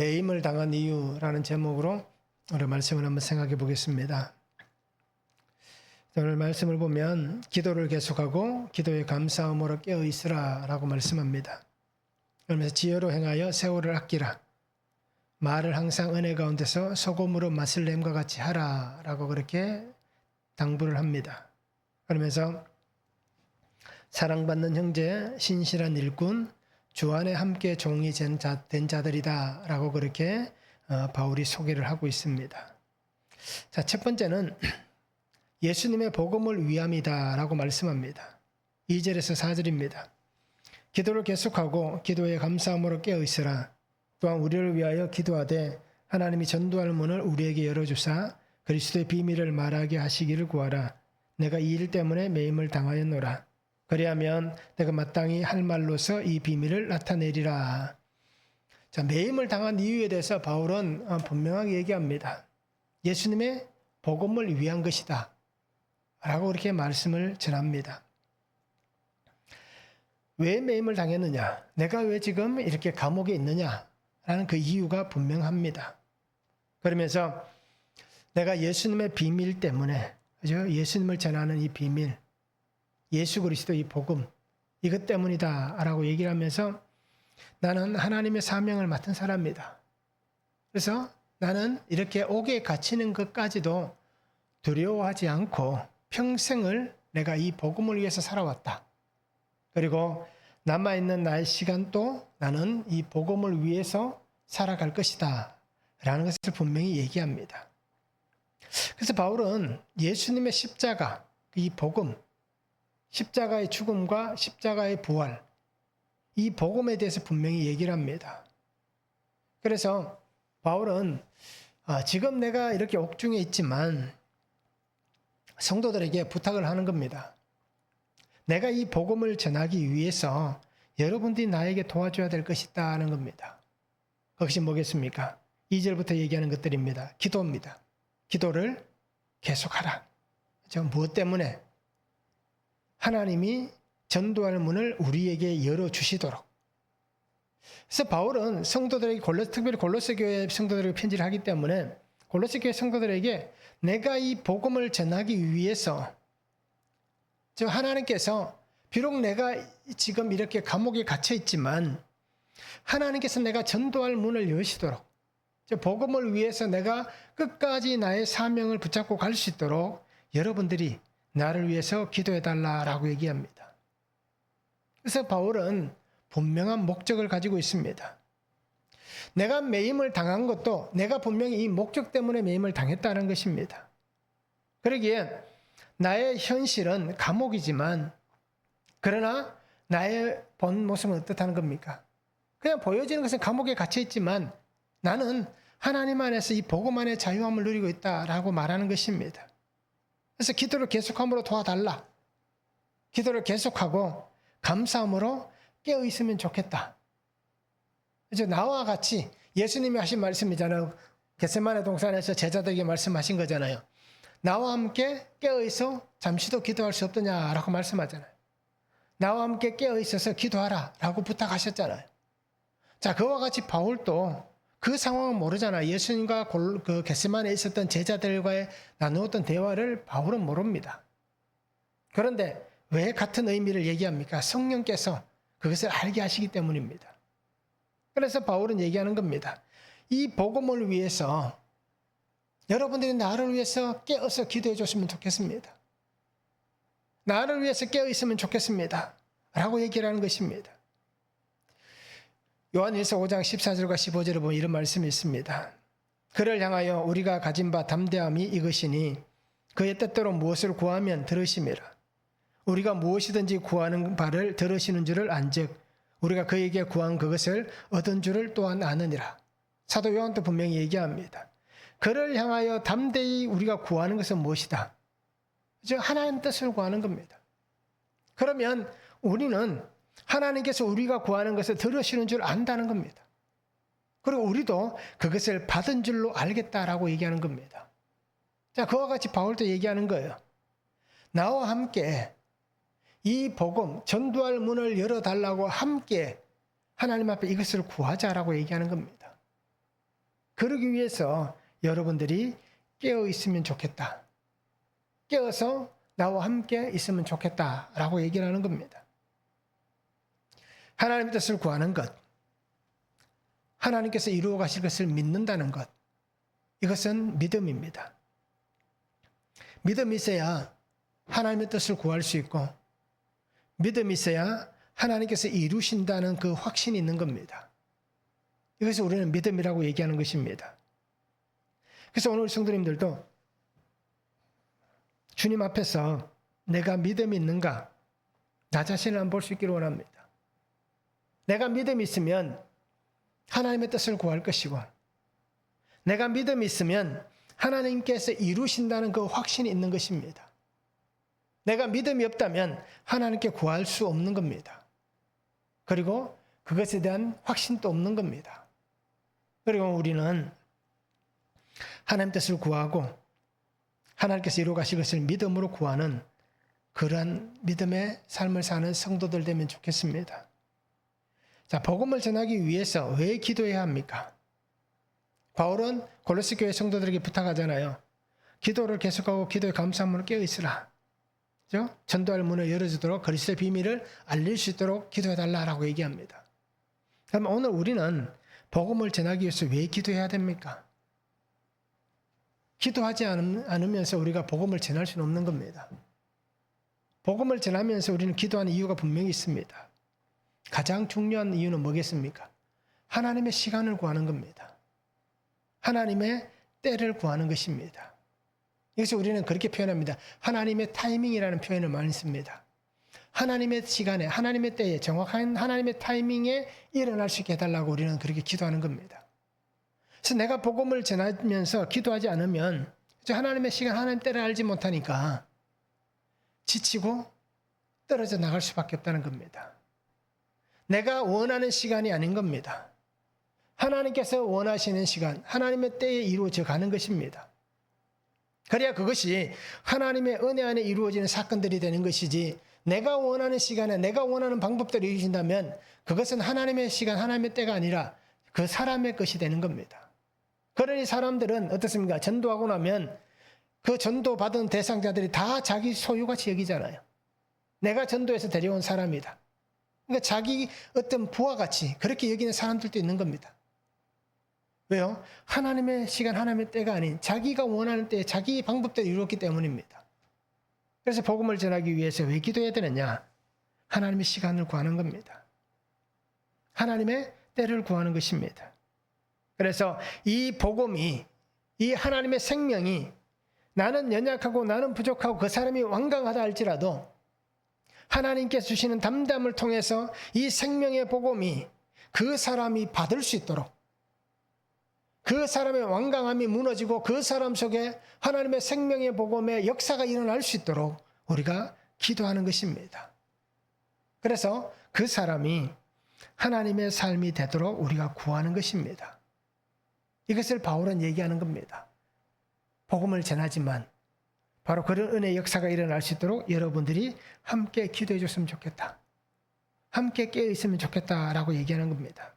매임을 당한 이유라는 제목으로 오늘 말씀을 한번 생각해 보겠습니다. 오늘 말씀을 보면 기도를 계속하고 기도의 감사함으로 깨어 있으라 라고 말씀합니다. 그러면서 지혜로 행하여 세월을 아끼라. 말을 항상 은혜 가운데서 소금으로 맛을 냄과 같이 하라 라고 그렇게 당부를 합니다. 그러면서 사랑받는 형제, 신실한 일꾼, 주 안에 함께 종이 된 자들이다 라고 그렇게 바울이 소개를 하고 있습니다. 자, 첫 번째는 예수님의 복음을 위함이다 라고 말씀합니다. 2절에서 4절입니다. 기도를 계속하고 기도에 감사함으로 깨어 있으라. 또한 우리를 위하여 기도하되 하나님이 전도할 문을 우리에게 열어주사 그리스도의 비밀을 말하게 하시기를 구하라. 내가 이 일 때문에 매임을 당하였노라. 그리하면 내가 마땅히 할 말로서 이 비밀을 나타내리라. 자, 매임을 당한 이유에 대해서 바울은 분명하게 얘기합니다. 예수님의 복음을 위한 것이다 라고 그렇게 말씀을 전합니다. 왜 매임을 당했느냐? 내가 왜 지금 이렇게 감옥에 있느냐? 라는 그 이유가 분명합니다. 그러면서 내가 예수님의 비밀 때문에, 그죠? 예수님을 전하는 이 비밀, 예수 그리스도 이 복음, 이것 때문이다 라고 얘기를 하면서 나는 하나님의 사명을 맡은 사람이다. 그래서 나는 이렇게 옥에 갇히는 것까지도 두려워하지 않고 평생을 내가 이 복음을 위해서 살아왔다. 그리고 남아있는 나의 시간도 나는 이 복음을 위해서 살아갈 것이다 라는 것을 분명히 얘기합니다. 그래서 바울은 예수님의 십자가, 이 복음, 십자가의 죽음과 십자가의 부활, 이 복음에 대해서 분명히 얘기를 합니다. 그래서 바울은 지금 내가 이렇게 옥중에 있지만 성도들에게 부탁을 하는 겁니다. 내가 이 복음을 전하기 위해서 여러분들이 나에게 도와줘야 될 것이다 하는 겁니다. 그것이 뭐겠습니까? 2절부터 얘기하는 것들입니다. 기도입니다. 기도를 계속하라. 무엇 때문에? 하나님이 전도할 문을 우리에게 열어주시도록. 그래서 바울은 성도들에게 특별히 골로새 교회 성도들에게 편지를 하기 때문에 골로새 교회 성도들에게 내가 이 복음을 전하기 위해서 하나님께서 비록 내가 지금 이렇게 감옥에 갇혀 있지만 하나님께서 내가 전도할 문을 여시도록 복음을 위해서 내가 끝까지 나의 사명을 붙잡고 갈 수 있도록 여러분들이 나를 위해서 기도해달라라고 얘기합니다. 그래서 바울은 분명한 목적을 가지고 있습니다. 내가 매임을 당한 것도 내가 분명히 이 목적 때문에 매임을 당했다는 것입니다. 그러기에 나의 현실은 감옥이지만 그러나 나의 본 모습은 어떻다는 겁니까? 그냥 보여지는 것은 감옥에 갇혀 있지만 나는 하나님 안에서 이 복음 안에 자유함을 누리고 있다라고 말하는 것입니다. 그래서 기도를 계속함으로 도와달라. 기도를 계속하고 감사함으로 깨어 있으면 좋겠다. 그래서 나와 같이 예수님이 하신 말씀이잖아요. 겟세마네 동산에서 제자들에게 말씀하신 거잖아요. 나와 함께 깨어 있어 잠시도 기도할 수 없더냐라고 말씀하잖아요. 나와 함께 깨어 있어서 기도하라 라고 부탁하셨잖아요. 자, 그와 같이 바울도 그 상황은 모르잖아요. 예수님과 그 겟세마네에 있었던 제자들과의 나누었던 대화를 바울은 모릅니다. 그런데 왜 같은 의미를 얘기합니까? 성령께서 그것을 알게 하시기 때문입니다. 그래서 바울은 얘기하는 겁니다. 이 복음을 위해서 여러분들이 나를 위해서 깨어서 기도해 줬으면 좋겠습니다. 나를 위해서 깨어 있으면 좋겠습니다. 라고 얘기를 하는 것입니다. 요한일서 5장 14절과 15절에 보면 이런 말씀이 있습니다. 그를 향하여 우리가 가진 바 담대함이 이것이니 그의 뜻대로 무엇을 구하면 들으심이라. 우리가 무엇이든지 구하는 바를 들으시는 줄을 안즉 우리가 그에게 구한 그것을 얻은 줄을 또한 아느니라. 사도 요한도 분명히 얘기합니다. 그를 향하여 담대히 우리가 구하는 것은 무엇이다? 즉 하나님 뜻을 구하는 겁니다. 그러면 우리는 하나님께서 우리가 구하는 것을 들으시는 줄 안다는 겁니다. 그리고 우리도 그것을 받은 줄로 알겠다라고 얘기하는 겁니다. 자, 그와 같이 바울도 얘기하는 거예요. 나와 함께 이 복음, 전도할 문을 열어달라고 함께 하나님 앞에 이것을 구하자라고 얘기하는 겁니다. 그러기 위해서 여러분들이 깨어 있으면 좋겠다. 깨어서 나와 함께 있으면 좋겠다라고 얘기를 하는 겁니다. 하나님의 뜻을 구하는 것, 하나님께서 이루어 가실 것을 믿는다는 것, 이것은 믿음입니다. 믿음이 있어야 하나님의 뜻을 구할 수 있고, 믿음이 있어야 하나님께서 이루신다는 그 확신이 있는 겁니다. 이것을 우리는 믿음이라고 얘기하는 것입니다. 그래서 오늘 성도님들도 주님 앞에서 내가 믿음이 있는가, 나 자신을 한번 볼 수 있기를 원합니다. 내가 믿음이 있으면 하나님의 뜻을 구할 것이고, 내가 믿음이 있으면 하나님께서 이루신다는 그 확신이 있는 것입니다. 내가 믿음이 없다면 하나님께 구할 수 없는 겁니다. 그리고 그것에 대한 확신도 없는 겁니다. 그리고 우리는 하나님 뜻을 구하고 하나님께서 이루어 가실 것을 믿음으로 구하는 그러한 믿음의 삶을 사는 성도들 되면 좋겠습니다. 자, 복음을 전하기 위해서 왜 기도해야 합니까? 바울은 골로새 교회 성도들에게 부탁하잖아요. 기도를 계속하고 기도의 감사함으로 깨어있으라. 그렇죠? 전도할 문을 열어주도록 그리스도의 비밀을 알릴 수 있도록 기도해달라고 얘기합니다. 그럼 오늘 우리는 복음을 전하기 위해서 왜 기도해야 됩니까? 기도하지 않으면서 우리가 복음을 전할 수는 없는 겁니다. 복음을 전하면서 우리는 기도하는 이유가 분명히 있습니다. 가장 중요한 이유는 뭐겠습니까? 하나님의 시간을 구하는 겁니다. 하나님의 때를 구하는 것입니다. 이것을 우리는 그렇게 표현합니다. 하나님의 타이밍이라는 표현을 많이 씁니다. 하나님의 시간에, 하나님의 때에, 정확한 하나님의 타이밍에 일어날 수 있게 해달라고 우리는 그렇게 기도하는 겁니다. 그래서 내가 복음을 전하면서 기도하지 않으면 하나님의 시간, 하나님의 때를 알지 못하니까 지치고 떨어져 나갈 수밖에 없다는 겁니다. 내가 원하는 시간이 아닌 겁니다. 하나님께서 원하시는 시간, 하나님의 때에 이루어져 가는 것입니다. 그래야 그것이 하나님의 은혜 안에 이루어지는 사건들이 되는 것이지, 내가 원하는 시간에 내가 원하는 방법대로 이루어진다면 그것은 하나님의 시간, 하나님의 때가 아니라 그 사람의 것이 되는 겁니다. 그러니 사람들은 어떻습니까? 전도하고 나면 그 전도받은 대상자들이 다 자기 소유같이 여기잖아요. 내가 전도해서 데려온 사람이다. 그러니까 자기 어떤 부하같이 그렇게 여기는 사람들도 있는 겁니다. 왜요? 하나님의 시간, 하나님의 때가 아닌 자기가 원하는 때에 자기 방법대로 이루었기 때문입니다. 그래서 복음을 전하기 위해서 왜 기도해야 되느냐? 하나님의 시간을 구하는 겁니다. 하나님의 때를 구하는 것입니다. 그래서 이 복음이, 이 하나님의 생명이, 나는 연약하고 나는 부족하고 그 사람이 완강하다 할지라도 하나님께서 주시는 담담을 통해서 이 생명의 복음이 그 사람이 받을 수 있도록, 그 사람의 완강함이 무너지고 그 사람 속에 하나님의 생명의 복음의 역사가 일어날 수 있도록 우리가 기도하는 것입니다. 그래서 그 사람이 하나님의 삶이 되도록 우리가 구하는 것입니다. 이것을 바울은 얘기하는 겁니다. 복음을 전하지만 바로 그런 은혜의 역사가 일어날 수 있도록 여러분들이 함께 기도해 줬으면 좋겠다. 함께 깨어 있으면 좋겠다라고 얘기하는 겁니다.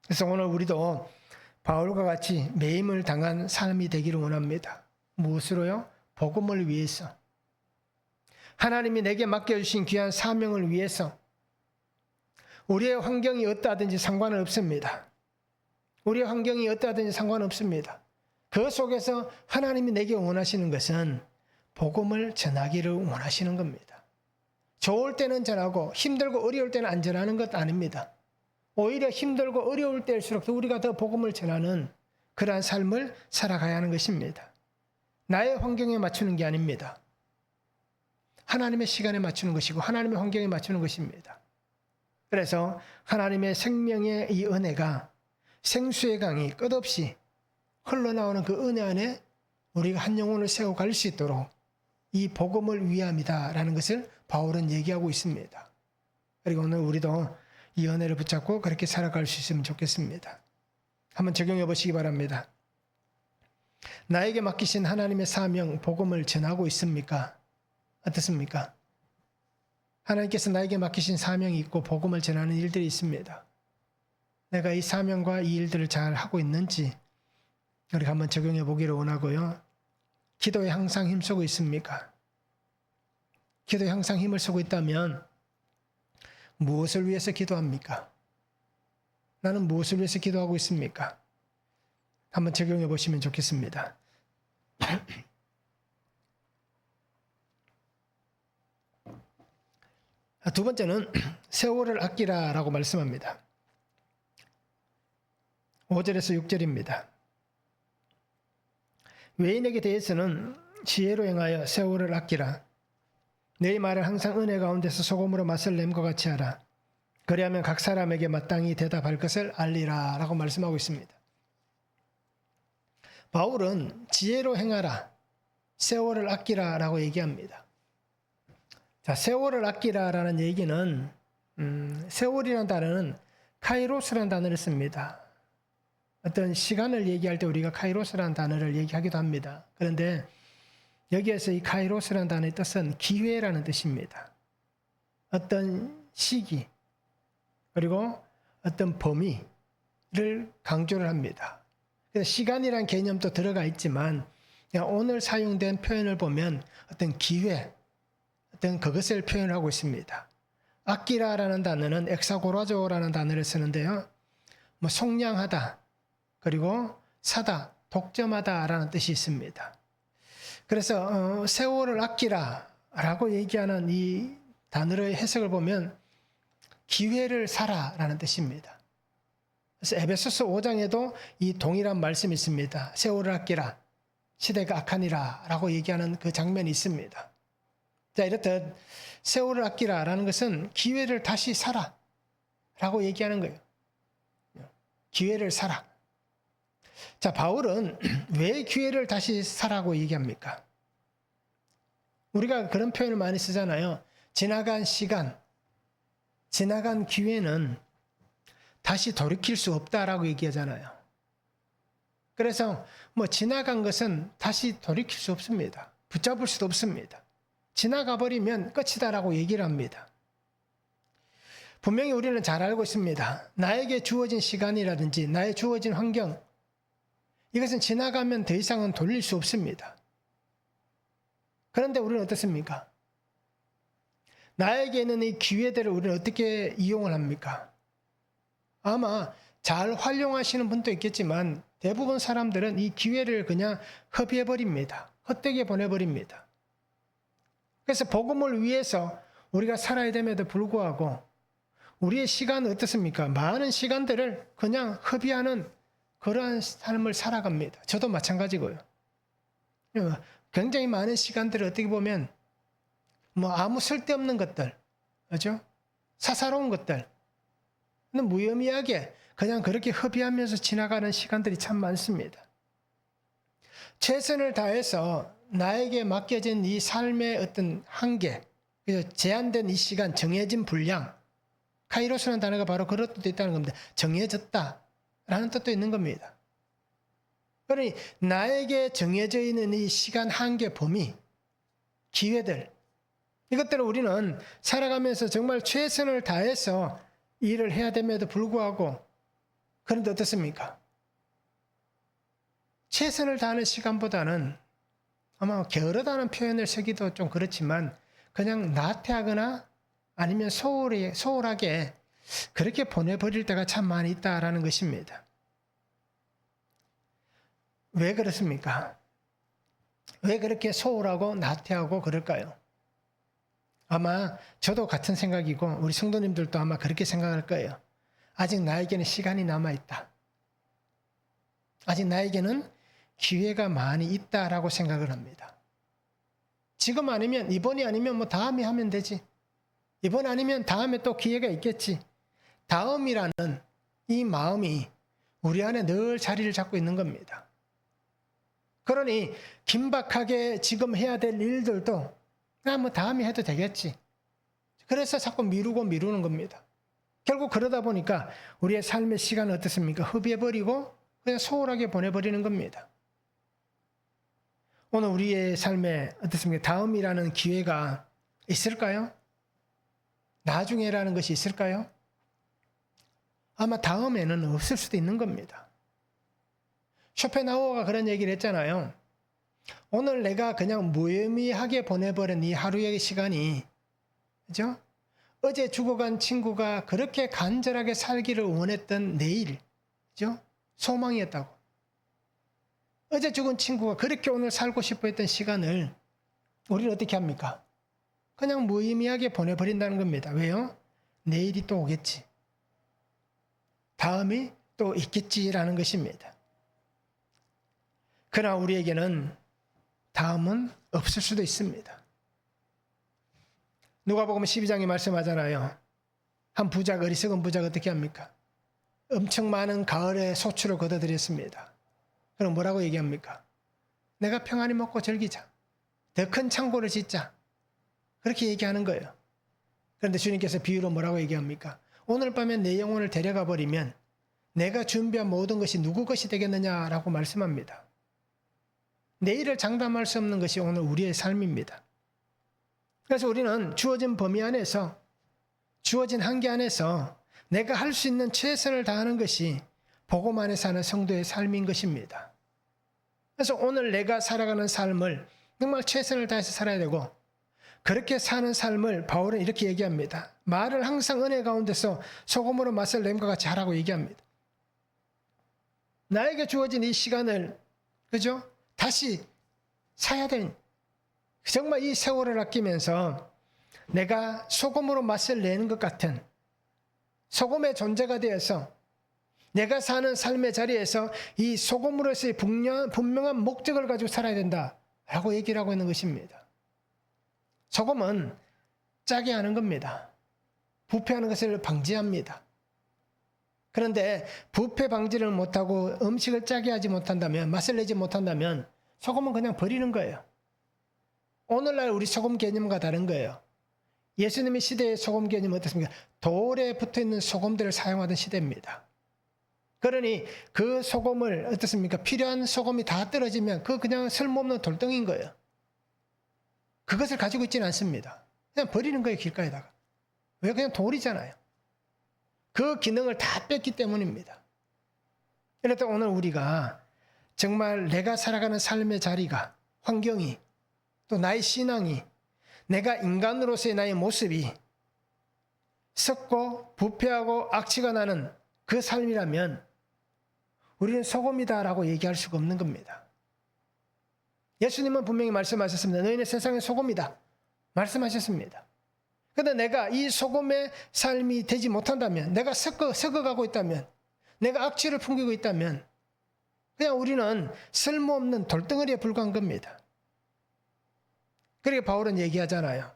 그래서 오늘 우리도 바울과 같이 매임을 당한 삶이 되기를 원합니다. 무엇으로요? 복음을 위해서. 하나님이 내게 맡겨주신 귀한 사명을 위해서. 우리의 환경이 어떠하든지 상관은 없습니다. 우리의 환경이 어떠하든지 상관은 없습니다. 그 속에서 하나님이 내게 원하시는 것은 복음을 전하기를 원하시는 겁니다. 좋을 때는 전하고 힘들고 어려울 때는 안 전하는 것 아닙니다. 오히려 힘들고 어려울 때일수록 우리가 더 복음을 전하는 그러한 삶을 살아가야 하는 것입니다. 나의 환경에 맞추는 게 아닙니다. 하나님의 시간에 맞추는 것이고 하나님의 환경에 맞추는 것입니다. 그래서 하나님의 생명의 이 은혜가 생수의 강이 끝없이 흘러나오는 그 은혜 안에 우리가 한 영혼을 세워갈 수 있도록 이 복음을 위함이다라는 것을 바울은 얘기하고 있습니다. 그리고 오늘 우리도 이 은혜를 붙잡고 그렇게 살아갈 수 있으면 좋겠습니다. 한번 적용해 보시기 바랍니다. 나에게 맡기신 하나님의 사명, 복음을 전하고 있습니까? 어떻습니까? 하나님께서 나에게 맡기신 사명이 있고 복음을 전하는 일들이 있습니다. 내가 이 사명과 이 일들을 잘 하고 있는지 우리가 한번 적용해 보기를 원하고요. 기도에 항상 힘쓰고 있습니까? 기도에 항상 힘을 쓰고 있다면 무엇을 위해서 기도합니까? 나는 무엇을 위해서 기도하고 있습니까? 한번 적용해 보시면 좋겠습니다. 두 번째는 세월을 아끼라라고 말씀합니다. 5절에서 6절입니다. 외인에게 대해서는 지혜로 행하여 세월을 아끼라. 내 말을 항상 은혜 가운데서 소금으로 맛을 냄과 같이 하라. 그리하면 각 사람에게 마땅히 대답할 것을 알리라 라고 말씀하고 있습니다. 바울은 지혜로 행하라, 세월을 아끼라 라고 얘기합니다. 자, 세월을 아끼라라는 얘기는 세월이라는 단어는 카이로스라는 단어를 씁니다. 어떤 시간을 얘기할 때 우리가 카이로스라는 단어를 얘기하기도 합니다. 그런데 여기에서 이 카이로스라는 단어의 뜻은 기회라는 뜻입니다. 어떤 시기 그리고 어떤 범위를 강조를 합니다. 그래서 시간이라는 개념도 들어가 있지만 오늘 사용된 표현을 보면 어떤 기회, 어떤 그것을 표현하고 있습니다. 아끼라라는 단어는 엑사고라조라는 단어를 쓰는데요. 속량하다, 그리고 사다, 독점하다라는 뜻이 있습니다. 그래서 세월을 아끼라라고 얘기하는 이 단어의 해석을 보면 기회를 사라라는 뜻입니다. 그래서 에베소서 5장에도 이 동일한 말씀이 있습니다. 세월을 아끼라, 시대가 악하니라라고 얘기하는 그 장면이 있습니다. 자, 이렇듯 세월을 아끼라라는 것은 기회를 다시 사라라고 얘기하는 거예요. 기회를 사라. 자, 바울은 왜 기회를 다시 사라고 얘기합니까? 우리가 그런 표현을 많이 쓰잖아요. 지나간 시간, 지나간 기회는 다시 돌이킬 수 없다라고 얘기하잖아요. 그래서 지나간 것은 다시 돌이킬 수 없습니다. 붙잡을 수도 없습니다. 지나가 버리면 끝이다라고 얘기를 합니다. 분명히 우리는 잘 알고 있습니다. 나에게 주어진 시간이라든지 나의 주어진 환경, 이것은 지나가면 더 이상은 돌릴 수 없습니다. 그런데 우리는 어떻습니까? 나에게 있는 이 기회들을 우리는 어떻게 이용을 합니까? 아마 잘 활용하시는 분도 있겠지만 대부분 사람들은 이 기회를 그냥 허비해버립니다. 헛되게 보내버립니다. 그래서 복음을 위해서 우리가 살아야 됨에도 불구하고 우리의 시간은 어떻습니까? 많은 시간들을 그냥 허비하는 그러한 삶을 살아갑니다. 저도 마찬가지고요. 굉장히 많은 시간들을 어떻게 보면 아무 쓸데없는 것들, 그죠? 사사로운 것들, 무의미하게 그냥 그렇게 허비하면서 지나가는 시간들이 참 많습니다. 최선을 다해서 나에게 맡겨진 이 삶의 어떤 한계, 제한된 이 시간, 정해진 분량, 카이로스라는 단어가 바로 그런 뜻도 있다는 겁니다. 정해졌다라는 뜻도 있는 겁니다. 그러니 나에게 정해져 있는 이 시간 한계 범위, 기회들, 이것들을 우리는 살아가면서 정말 최선을 다해서 일을 해야 됨에도 불구하고 그런데 어떻습니까? 최선을 다하는 시간보다는 아마 게으르다는 표현을 쓰기도 좀 그렇지만 그냥 나태하거나 아니면 소홀하게 그렇게 보내버릴 때가 참 많이 있다라는 것입니다. 왜 그렇습니까? 왜 그렇게 소홀하고 나태하고 그럴까요? 아마 저도 같은 생각이고 우리 성도님들도 아마 그렇게 생각할 거예요. 아직 나에게는 시간이 남아있다. 아직 나에게는 기회가 많이 있다라고 생각을 합니다. 지금 아니면 이번이 아니면 다음에 하면 되지. 이번 아니면 다음에 또 기회가 있겠지. 다음이라는 이 마음이 우리 안에 늘 자리를 잡고 있는 겁니다. 그러니 긴박하게 지금 해야 될 일들도 다음에 해도 되겠지. 그래서 자꾸 미루는 겁니다. 결국 그러다 보니까 우리의 삶의 시간은 어떻습니까? 허비해버리고 그냥 소홀하게 보내버리는 겁니다. 오늘 우리의 삶에 어떻습니까? 다음이라는 기회가 있을까요? 나중에라는 것이 있을까요? 아마 다음에는 없을 수도 있는 겁니다. 쇼펜하우어가 그런 얘기를 했잖아요. 오늘 내가 그냥 무의미하게 보내버린 이 하루의 시간이, 그죠? 어제 죽어간 친구가 그렇게 간절하게 살기를 원했던 내일, 그죠? 소망이었다고. 어제 죽은 친구가 그렇게 오늘 살고 싶어 했던 시간을 우리는 어떻게 합니까? 그냥 무의미하게 보내버린다는 겁니다. 왜요? 내일이 또 오겠지. 다음이 또 있겠지라는 것입니다. 그러나 우리에게는 다음은 없을 수도 있습니다. 누가복음 12장이 말씀하잖아요. 한 부자가, 어리석은 부자가 어떻게 합니까? 엄청 많은 가을의 소출을 거둬들였습니다. 그럼 뭐라고 얘기합니까? 내가 평안히 먹고 즐기자. 더 큰 창고를 짓자. 그렇게 얘기하는 거예요. 그런데 주님께서 비유로 뭐라고 얘기합니까? 오늘 밤에 내 영혼을 데려가 버리면 내가 준비한 모든 것이 누구 것이 되겠느냐라고 말씀합니다. 내일을 장담할 수 없는 것이 오늘 우리의 삶입니다. 그래서 우리는 주어진 범위 안에서, 주어진 한계 안에서 내가 할 수 있는 최선을 다하는 것이 복음 안에 사는 성도의 삶인 것입니다. 그래서 오늘 내가 살아가는 삶을 정말 최선을 다해서 살아야 되고, 그렇게 사는 삶을 바울은 이렇게 얘기합니다. 말을 항상 은혜 가운데서 소금으로 맛을 냄과 같이 하라고 얘기합니다. 나에게 주어진 이 시간을, 그죠? 다시 사야 되는, 정말 이 세월을 아끼면서 내가 소금으로 맛을 내는 것 같은 소금의 존재가 되어서 내가 사는 삶의 자리에서 이 소금으로서의 분명한 목적을 가지고 살아야 된다라고 얘기를 하고 있는 것입니다. 소금은 짜게 하는 겁니다. 부패하는 것을 방지합니다. 그런데 부패 방지를 못하고 음식을 짜게 하지 못한다면, 맛을 내지 못한다면 소금은 그냥 버리는 거예요. 오늘날 우리 소금 개념과 다른 거예요. 예수님의 시대의 소금 개념은 어떻습니까? 돌에 붙어있는 소금들을 사용하던 시대입니다. 그러니 그 소금을 어떻습니까? 필요한 소금이 다 떨어지면 그거 그냥 쓸모없는 돌덩이인 거예요. 그것을 가지고 있지는 않습니다. 그냥 버리는 거예요, 길가에다가. 왜? 그냥 돌이잖아요. 그 기능을 다 뺐기 때문입니다. 그래서 오늘 우리가 정말 내가 살아가는 삶의 자리가, 환경이, 또 나의 신앙이, 내가 인간으로서의 나의 모습이 썩고 부패하고 악취가 나는 그 삶이라면 우리는 소금이다라고 얘기할 수가 없는 겁니다. 예수님은 분명히 말씀하셨습니다. 너희는 세상의 소금이다 말씀하셨습니다. 그런데 내가 이 소금의 삶이 되지 못한다면, 내가 썩어가고 있다면, 내가 악취를 풍기고 있다면 그냥 우리는 쓸모없는 돌덩어리에 불과한 겁니다. 그렇게 바울은 얘기하잖아요.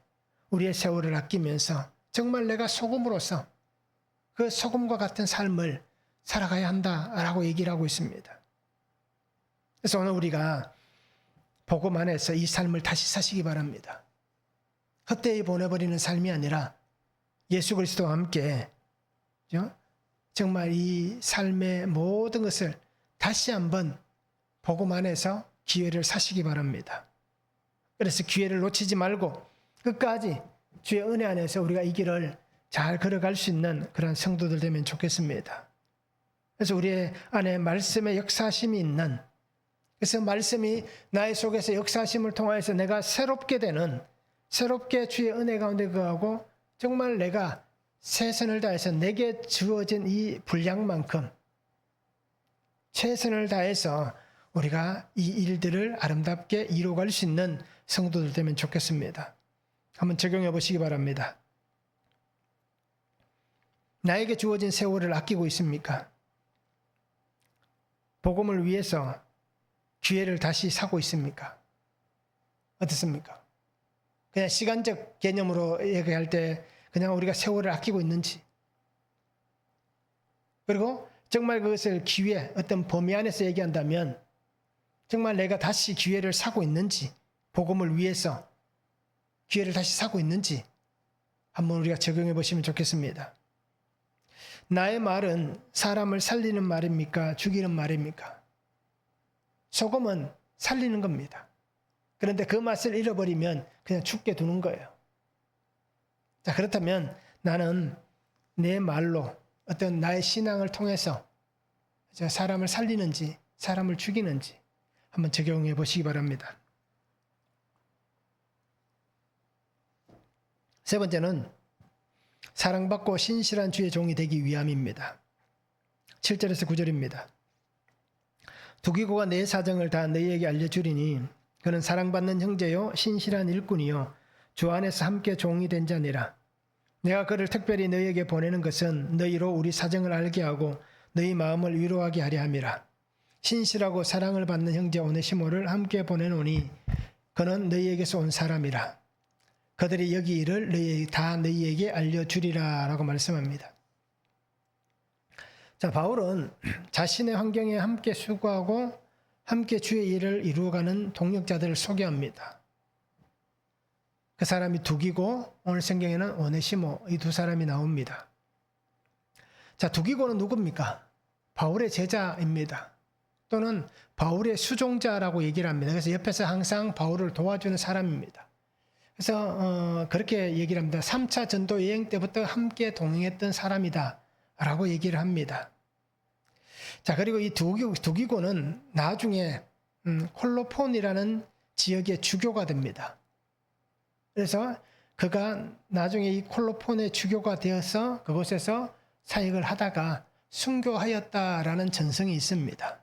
우리의 세월을 아끼면서 정말 내가 소금으로서 그 소금과 같은 삶을 살아가야 한다라고 얘기를 하고 있습니다. 그래서 오늘 우리가 복음 안에서 이 삶을 다시 사시기 바랍니다. 헛되이 보내버리는 삶이 아니라 예수 그리스도와 함께 정말 이 삶의 모든 것을 다시 한번 복음 안에서 기회를 사시기 바랍니다. 그래서 기회를 놓치지 말고 끝까지 주의 은혜 안에서 우리가 이 길을 잘 걸어갈 수 있는 그런 성도들 되면 좋겠습니다. 그래서 우리 안에 말씀의 역사심이 있는, 그래서 말씀이 나의 속에서 역사심을 통하여서 내가 새롭게 주의 은혜 가운데 거하고 정말 내가 최선을 다해서 내게 주어진 이 분량만큼 최선을 다해서 우리가 이 일들을 아름답게 이루어갈 수 있는 성도들 되면 좋겠습니다. 한번 적용해 보시기 바랍니다. 나에게 주어진 세월을 아끼고 있습니까? 복음을 위해서 기회를 다시 사고 있습니까? 어떻습니까? 그냥 시간적 개념으로 얘기할 때 그냥 우리가 세월을 아끼고 있는지, 그리고 정말 그것을 기회, 어떤 범위 안에서 얘기한다면 정말 내가 다시 기회를 사고 있는지, 복음을 위해서 기회를 다시 사고 있는지 한번 우리가 적용해 보시면 좋겠습니다. 나의 말은 사람을 살리는 말입니까? 죽이는 말입니까? 소금은 살리는 겁니다. 그런데 그 맛을 잃어버리면 그냥 죽게 두는 거예요. 자, 그렇다면 나는 내 말로 어떤 나의 신앙을 통해서 사람을 살리는지 사람을 죽이는지 한번 적용해 보시기 바랍니다. 세 번째는 사랑받고 신실한 주의 종이 되기 위함입니다. 7절에서 9절입니다. 두기고가 내 사정을 다 너희에게 알려주리니 그는 사랑받는 형제요 신실한 일꾼이요 주 안에서 함께 종이 된 자니라. 내가 그를 특별히 너희에게 보내는 것은 너희로 우리 사정을 알게 하고 너희 마음을 위로하게 하려 함이라. 신실하고 사랑을 받는 형제 오네시모를 함께 보내노니 그는 너희에게서 온 사람이라. 그들이 여기 일을 다 너희에게 알려주리라 라고 말씀합니다. 자, 바울은 자신의 환경에 함께 수고하고 함께 주의 일을 이루어가는 동역자들을 소개합니다. 그 사람이 두기고 오늘 성경에는 오네시모 이 두 사람이 나옵니다. 자, 두기고는 누굽니까? 바울의 제자입니다. 또는 바울의 수종자라고 얘기를 합니다. 그래서 옆에서 항상 바울을 도와주는 사람입니다. 그래서 그렇게 얘기를 합니다. 3차 전도 여행 때부터 함께 동행했던 사람이다 라고 얘기를 합니다. 자, 그리고 이 두기고는 나중에 콜로폰이라는 지역의 주교가 됩니다. 그래서 그가 나중에 이 콜로폰의 주교가 되어서 그곳에서 사역을 하다가 순교하였다라는 전성이 있습니다.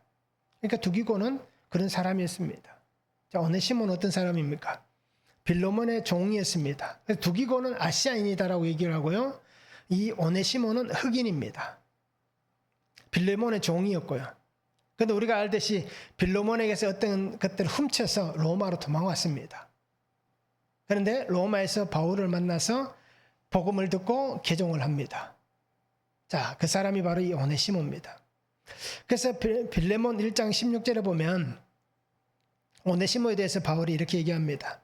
그러니까 두기고는 그런 사람이었습니다. 자, 오네시모는 어떤 사람입니까? 빌레몬의 종이었습니다. 두기고는 아시아인이다라고 얘기를 하고요. 이 오네시모는 흑인입니다. 빌레몬의 종이었고요. 그런데 우리가 알듯이 빌레몬에게서 어떤 것들을 훔쳐서 로마로 도망왔습니다. 그런데 로마에서 바울을 만나서 복음을 듣고 개종을 합니다. 자, 그 사람이 바로 이 오네시모입니다. 그래서 빌레몬 1장 16절에 보면 오네시모에 대해서 바울이 이렇게 얘기합니다.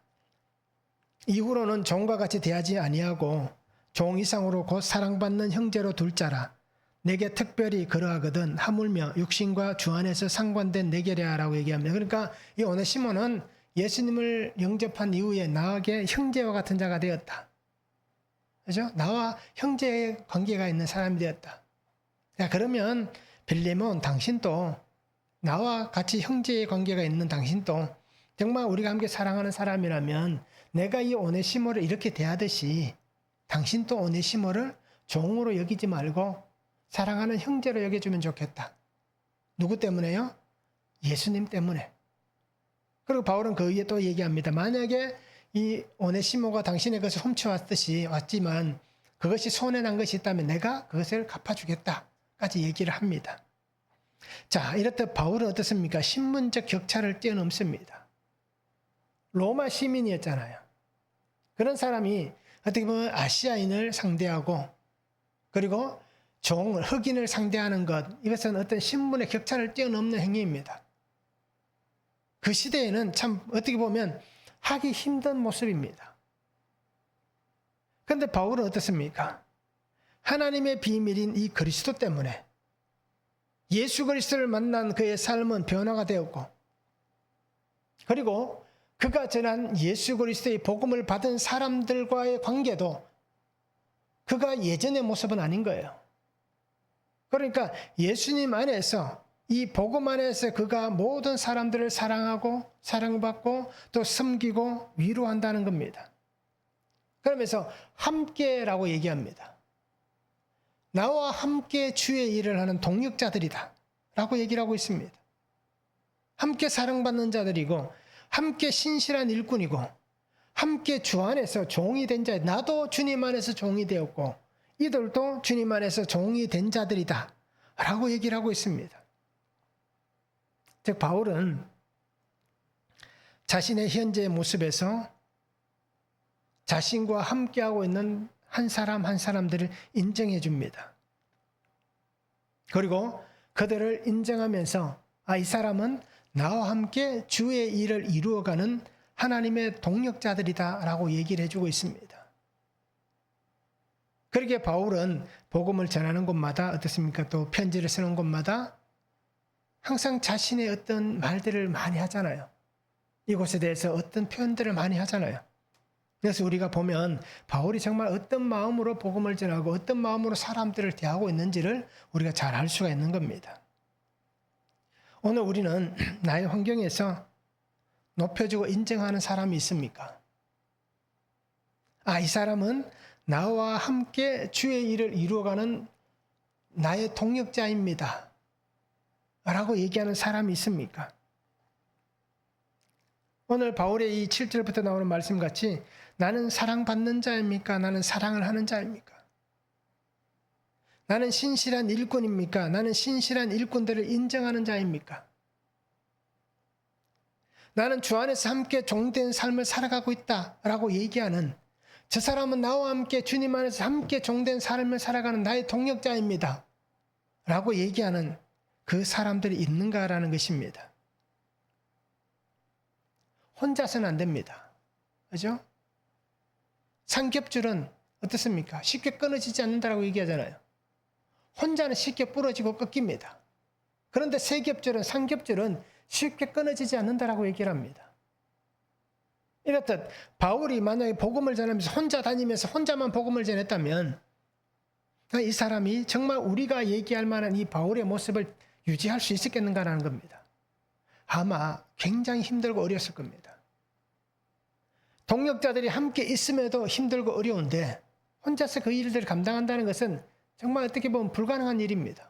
이후로는 종과 같이 대하지 아니하고 종 이상으로 곧 사랑받는 형제로 둘 자라. 내게 특별히 그러하거든 하물며 육신과 주 안에서 상관된 내게랴라고 얘기합니다. 그러니까 이 오네시모는 예수님을 영접한 이후에 나에게 형제와 같은 자가 되었다. 그죠? 나와 형제의 관계가 있는 사람이 되었다. 자, 그러면 빌레몬 당신도 나와 같이 형제의 관계가 있는 당신도 정말 우리가 함께 사랑하는 사람이라면 내가 이 오네시모를 이렇게 대하듯이 당신도 오네시모를 종으로 여기지 말고 사랑하는 형제로 여겨주면 좋겠다. 누구 때문에요? 예수님 때문에. 그리고 바울은 그 위에 또 얘기합니다. 만약에 이 오네시모가 당신의 것을 훔쳐왔듯이 왔지만 그것이 손해난 것이 있다면 내가 그것을 갚아주겠다까지 얘기를 합니다. 자, 이렇듯 바울은 어떻습니까? 신분적 격차를 뛰어넘습니다. 로마 시민이었잖아요. 그런 사람이 어떻게 보면 아시아인을 상대하고 그리고 흑인을 상대하는 것, 이것은 어떤 신분의 격차를 뛰어넘는 행위입니다. 그 시대에는 참 어떻게 보면 하기 힘든 모습입니다. 그런데 바울은 어떻습니까? 하나님의 비밀인 이 그리스도 때문에 예수 그리스도를 만난 그의 삶은 변화가 되었고 그리고 그가 전한 예수 그리스도의 복음을 받은 사람들과의 관계도 그가 예전의 모습은 아닌 거예요. 그러니까 예수님 안에서 이 복음 안에서 그가 모든 사람들을 사랑하고 사랑받고 또 섬기고 위로한다는 겁니다. 그러면서 함께라고 얘기합니다. 나와 함께 주의 일을 하는 동역자들이다 라고 얘기를 하고 있습니다. 함께 사랑받는 자들이고 함께 신실한 일꾼이고 함께 주 안에서 종이 된 자, 나도 주님 안에서 종이 되었고 이들도 주님 안에서 종이 된 자들이다 라고 얘기를 하고 있습니다. 즉 바울은 자신의 현재의 모습에서 자신과 함께하고 있는 한 사람 한 사람들을 인정해 줍니다. 그리고 그들을 인정하면서 이 사람은 나와 함께 주의 일을 이루어가는 하나님의 동역자들이다 라고 얘기를 해주고 있습니다. 그렇게 바울은 복음을 전하는 곳마다 어떻습니까? 또 편지를 쓰는 곳마다 항상 자신의 어떤 말들을 많이 하잖아요. 이곳에 대해서 어떤 표현들을 많이 하잖아요. 그래서 우리가 보면 바울이 정말 어떤 마음으로 복음을 전하고 어떤 마음으로 사람들을 대하고 있는지를 우리가 잘 알 수가 있는 겁니다. 오늘 우리는 나의 환경에서 높여주고 인정하는 사람이 있습니까? 이 사람은 나와 함께 주의 일을 이루어가는 나의 동역자입니다. 라고 얘기하는 사람이 있습니까? 오늘 바울의 이 7절부터 나오는 말씀 같이 나는 사랑받는 자입니까? 나는 사랑을 하는 자입니까? 나는 신실한 일꾼입니까? 나는 신실한 일꾼들을 인정하는 자입니까? 나는 주 안에서 함께 종된 삶을 살아가고 있다라고 얘기하는 저 사람은 나와 함께 주님 안에서 함께 종된 삶을 살아가는 나의 동역자입니다. 라고 얘기하는 그 사람들이 있는가라는 것입니다. 혼자서는 안 됩니다. 그죠? 삼겹줄은 어떻습니까? 쉽게 끊어지지 않는다고 얘기하잖아요. 혼자는 쉽게 부러지고 꺾입니다. 그런데 삼겹줄은 쉽게 끊어지지 않는다라고 얘기를 합니다. 이렇듯 바울이 만약에 복음을 전하면서 혼자 다니면서 혼자만 복음을 전했다면 이 사람이 정말 우리가 얘기할 만한 이 바울의 모습을 유지할 수 있었겠는가라는 겁니다. 아마 굉장히 힘들고 어려웠을 겁니다. 동역자들이 함께 있음에도 힘들고 어려운데 혼자서 그 일들을 감당한다는 것은 정말 어떻게 보면 불가능한 일입니다.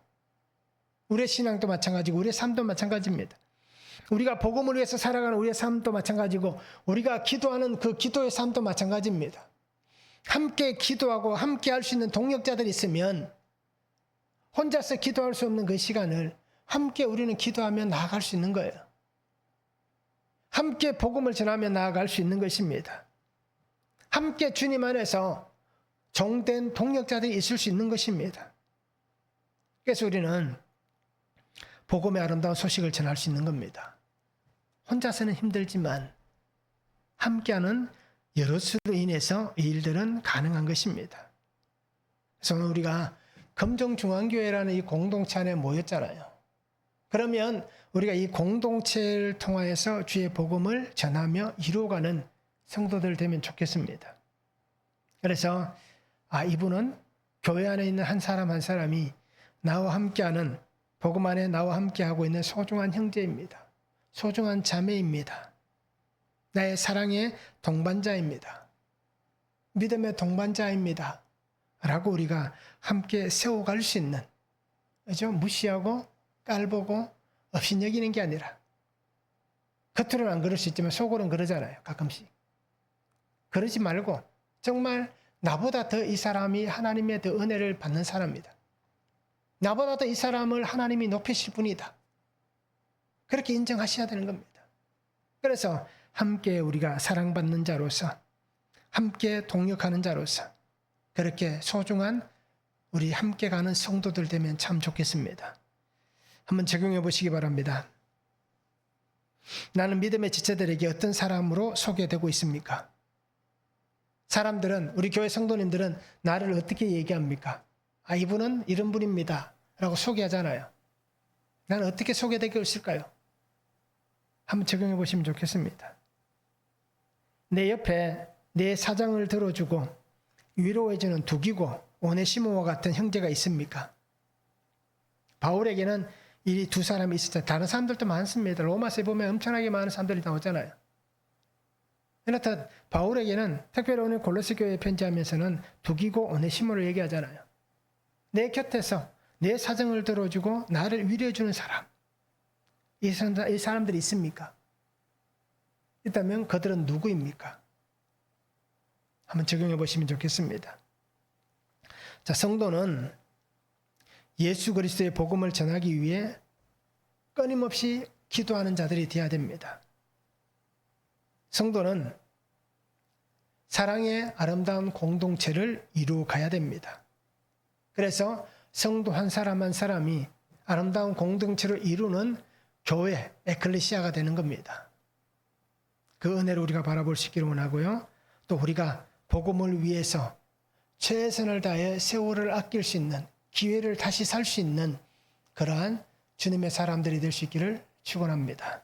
우리의 신앙도 마찬가지고 우리의 삶도 마찬가지입니다. 우리가 복음을 위해서 살아가는 우리의 삶도 마찬가지고 우리가 기도하는 그 기도의 삶도 마찬가지입니다. 함께 기도하고 함께 할 수 있는 동역자들이 있으면 혼자서 기도할 수 없는 그 시간을 함께 우리는 기도하며 나아갈 수 있는 거예요. 함께 복음을 전하며 나아갈 수 있는 것입니다. 함께 주님 안에서 종된 동역자들이 있을 수 있는 것입니다. 그래서 우리는 복음의 아름다운 소식을 전할 수 있는 겁니다. 혼자서는 힘들지만 함께하는 여럿으로 인해서 이 일들은 가능한 것입니다. 그래서 오늘 우리가 금정중앙교회라는 이 공동체 안에 모였잖아요. 그러면 우리가 이 공동체를 통하여서 주의 복음을 전하며 이루어가는 성도들 되면 좋겠습니다. 그래서 이분은 교회 안에 있는 한 사람 한 사람이 나와 함께하는 복음 안에 나와 함께하고 있는 소중한 형제입니다. 소중한 자매입니다. 나의 사랑의 동반자입니다. 믿음의 동반자입니다. 라고 우리가 함께 세워갈 수 있는, 그죠? 무시하고 깔보고 업신여기는 게 아니라, 겉으로는 안 그럴 수 있지만 속으로는 그러잖아요. 가끔씩. 그러지 말고 정말 나보다 더 이 사람이 하나님의 더 은혜를 받는 사람이다. 나보다 더 이 사람을 하나님이 높이실 분이다. 그렇게 인정하셔야 되는 겁니다. 그래서 함께 우리가 사랑받는 자로서, 함께 동역하는 자로서 그렇게 소중한 우리 함께 가는 성도들 되면 참 좋겠습니다. 한번 적용해 보시기 바랍니다. 나는 믿음의 지체들에게 어떤 사람으로 소개되고 있습니까? 사람들은, 우리 교회 성도님들은 나를 어떻게 얘기합니까? 이분은 이런 분입니다. 라고 소개하잖아요. 나는 어떻게 소개되고 있을까요? 한번 적용해 보시면 좋겠습니다. 내 옆에 내 사정을 들어주고 위로해주는 두기고 오네시모와 같은 형제가 있습니까? 바울에게는 이 두 사람이 있었죠. 다른 사람들도 많습니다. 로마서에 보면 엄청나게 많은 사람들이 나오잖아요. 그렇다 바울에게는 특별히 오늘 골로새 교회에 편지하면서는 두기고 오네시모를 얘기하잖아요. 내 곁에서 내 사정을 들어주고 나를 위로해주는 사람, 이 사람들이 있습니까? 있다면 그들은 누구입니까? 한번 적용해 보시면 좋겠습니다. 자, 성도는 예수 그리스도의 복음을 전하기 위해 끊임없이 기도하는 자들이 되어야 됩니다. 성도는 사랑의 아름다운 공동체를 이루어 가야 됩니다. 그래서 성도 한 사람 한 사람이 아름다운 공동체를 이루는 교회, 에클레시아가 되는 겁니다. 그 은혜를 우리가 바라볼 수 있기를 원하고요. 또 우리가 복음을 위해서 최선을 다해 세월을 아낄 수 있는, 기회를 다시 살 수 있는 그러한 주님의 사람들이 될 수 있기를 축원합니다.